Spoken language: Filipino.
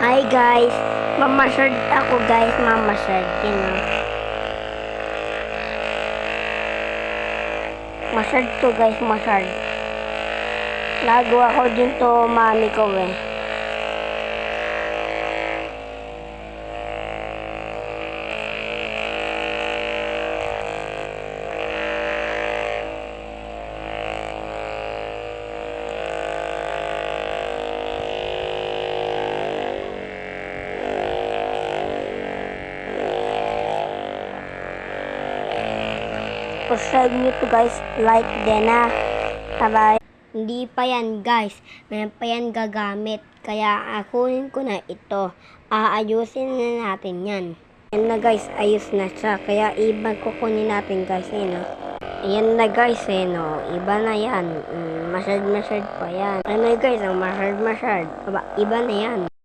Hi guys, mamashard ako guys, mamashard, Mashard to guys, mashard. Nagawa ko din to mami ko eh. Subscribe nyo to guys, like din na. Bye. Hindi pa yan guys, meron pa yan gagamit. Kaya kunin ko na ito. Aayusin na natin yan. Yan na guys, ayos na siya. Kaya iba kukunin natin guys, Ayan na guys, Iba na yan. Masyad pa yan. Ano guys, masyad. Iba na yan.